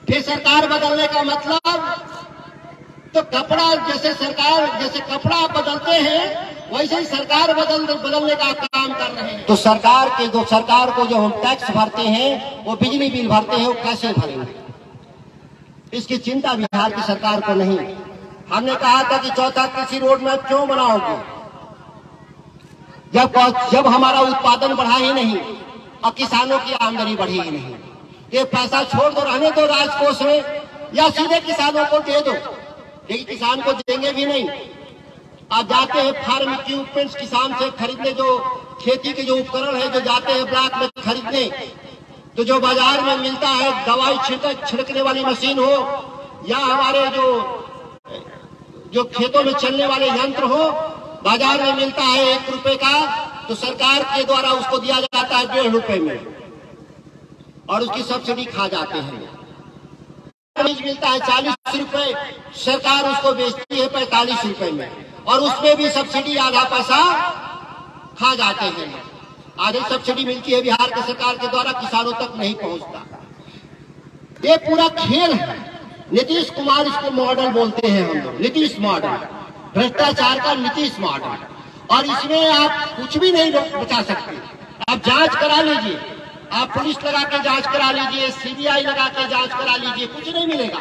फिर सरकार बदलने का मतलब तो कपड़ा जैसे कपड़ा बदलते हैं वैसे ही सरकार बदलने का काम कर रहे हैं। तो सरकार को जो हम टैक्स भरते हैं, वो बिजली बिल भरते हैं, वो कैसे भरेंगे, इसकी चिंता बिहार की सरकार को नहीं। हमने कहा था कि चौथा कृषि रोड मैप क्यों बनाओगे, जब हमारा उत्पादन बढ़ा ही नहीं और किसानों की आमदनी बढ़ी ही नहीं। ये पैसा छोड़ दो, रहने दो राजकोष में, या सीधे किसानों को दे दो। लेकिन किसान को देंगे भी नहीं। आप जाते हैं फार्म इक्विपमेंट्स किसान से खरीदने, जो खेती के जो उपकरण है, जो जाते हैं ब्लॉक में खरीदने, तो जो बाजार में मिलता है दवाई छिड़कने वाली मशीन हो या हमारे जो खेतों में चलने वाले यंत्र हो, बाजार में मिलता है 1 रुपए का, तो सरकार के द्वारा उसको दिया जाता है 1.5 रुपए में, और उसकी सब्सिडी खा जाते हैं। बीज मिलता है 40 रुपए, सरकार उसको बेचती है 45 रुपए में, और उसमें भी सब्सिडी आधा पैसा खा जाते हैं। आधी सब्सिडी मिलती है बिहार की सरकार के द्वारा, किसानों तक नहीं पहुंचता। ये पूरा खेल है। नीतीश कुमार इसको मॉडल बोलते हैं हम लोग, नीतीश मॉडल, भ्रष्टाचार का नीतीश मॉडल। और इसमें आप कुछ भी नहीं बचा सकते। आप जांच करा लीजिए, आप पुलिस लगा के जांच करा लीजिए, सीबीआई लगा के जांच करा लीजिए, कुछ नहीं मिलेगा।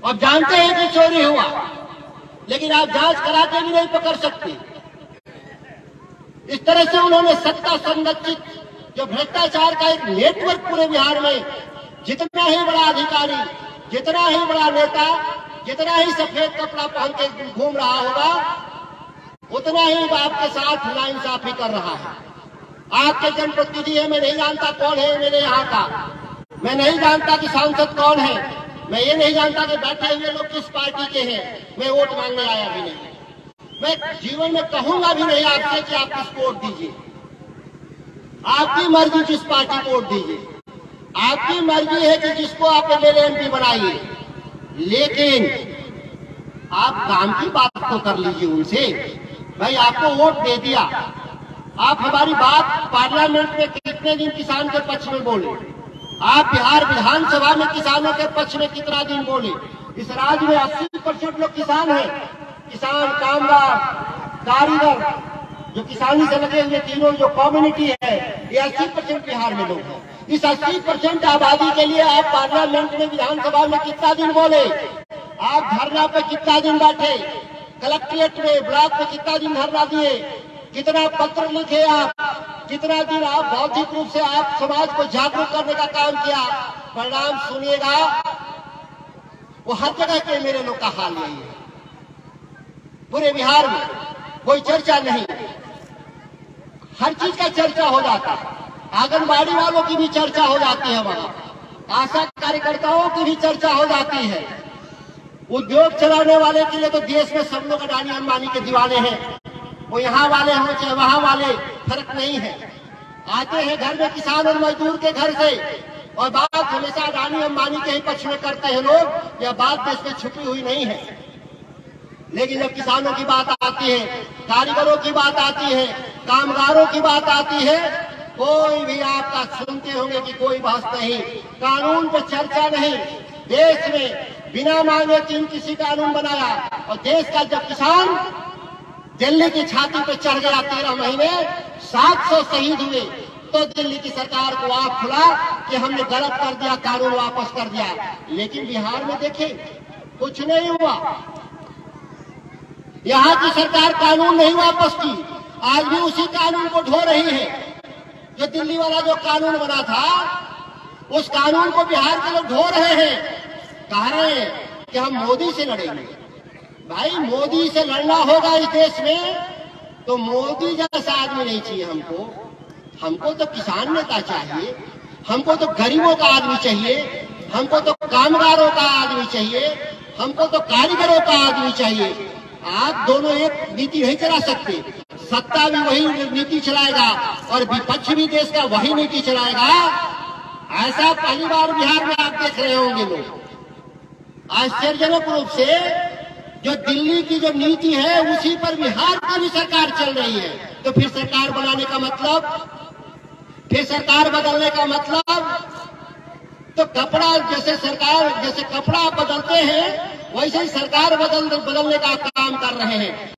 और जानते हैं कि चोरी हुआ, लेकिन आप जांच करा के भी नहीं पकड़ सकते। इस तरह से उन्होंने सत्ता संरक्षित जो भ्रष्टाचार का एक नेटवर्क पूरे बिहार में, जितना ही बड़ा अधिकारी, जितना ही बड़ा नेता, जितना ही सफेद कपड़ा पहन के घूम रहा होगा, उतना ही आपके साथ नाइंसाफी कर रहा है। आपके जनप्रतिनिधि है, मैं नहीं जानता कौन है मेरे यहाँ का, मैं नहीं जानता कि सांसद कौन है, मैं ये नहीं जानता कि बैठे हुए लोग किस पार्टी के हैं, मैं वोट मांगने आया भी नहीं। मैं जीवन में कहूंगा भी नहीं आपसे कि आप किसको वोट दीजिए। आपकी मर्जी किस पार्टी को वोट दीजिए, आपकी मर्जी है कि जिसको आप एमएलए एमपी बनाइए, लेकिन आप काम की बात तो कर लीजिए उनसे। भाई आपको वोट दे दिया, आप हमारी बात पार्लियामेंट में कितने दिन किसान के पक्ष में बोले, आप बिहार विधानसभा में किसानों के पक्ष में कितना दिन बोले। इस राज्य में 80% लोग किसान हैं, किसान, कामगार, कारीगर, जो किसानी से लगे हुए तीनों जो कम्युनिटी है, ये 80% बिहार में लोग हैं। इस 80% आबादी के लिए आप पार्लियामेंट में, विधानसभा में कितना दिन बोले, आप धरना पे कितना दिन बैठे, कलेक्ट्रेट में, ब्लॉक में कितना दिन धरना दिए, कितना पत्र लिखे आप, कितना दिन आप बौद्धिक रूप से आप समाज को जागरूक करने का काम किया। परिणाम सुनिएगा, वो हर जगह के मेरे लोग का हाल यही है। पूरे बिहार में कोई चर्चा नहीं, हर चीज का चर्चा हो जाता है। आंगनबाड़ी वालों की भी चर्चा हो जाती है, वहां आशा कार्यकर्ताओं की भी चर्चा हो जाती है। उद्योग चलाने वाले के लिए तो देश में सब लोग अडानी अंबानी के दीवाने हैं, वो यहाँ वाले हो चाहे वहां वाले, फर्क नहीं है। आते हैं घर में किसान और मजदूर के घर से, और बात हमेशा अडानी अंबानी के ही पक्ष में करते हैं लोग। यह बात देश में छुपी हुई नहीं है। लेकिन जब किसानों की बात आती है, कारीगरों की बात आती है, कामगारों की बात आती है, कोई भी आपका सुनते होंगे कि कोई बहस नहीं, कानून पर चर्चा नहीं। देश में बिना मांगे 3 कृषि कानून बनाया, और देश का जब किसान दिल्ली की छाती पे चढ़ गया, 13 महीने 700 शहीद हुए, तो दिल्ली की सरकार को आंख खुला कि हमने गलत कर दिया, कानून वापस कर दिया। लेकिन बिहार में देखिए कुछ नहीं हुआ, यहाँ की सरकार कानून नहीं वापस की, आज भी उसी कानून को ढो रही है। जो दिल्ली वाला जो कानून बना था, उस कानून को बिहार के लोग ढो रहे हैं, कह रहे हैं कि हम मोदी से लड़ेंगे। भाई मोदी से लड़ना होगा इस देश में, तो मोदी जैसा आदमी नहीं चाहिए हमको तो किसान नेता चाहिए, हमको तो गरीबों का आदमी चाहिए, हमको तो कामगारों का आदमी चाहिए, हमको तो कारीगरों का आदमी चाहिए। आप दोनों एक नीति नहीं चला सकते। सत्ता भी वही नीति चलाएगा और विपक्ष भी देश का वही नीति चलाएगा। ऐसा पहली बार बिहार में आप देख रहे होंगे लोग। आश्चर्यजनक रूप से जो दिल्ली की जो नीति है, उसी पर बिहार की भी सरकार चल रही है। तो फिर सरकार बनाने का मतलब, फिर सरकार बदलने का मतलब, तो कपड़ा जैसे सरकार जैसे कपड़ा बदलते हैं वैसे ही सरकार बदलने का काम कर रहे हैं।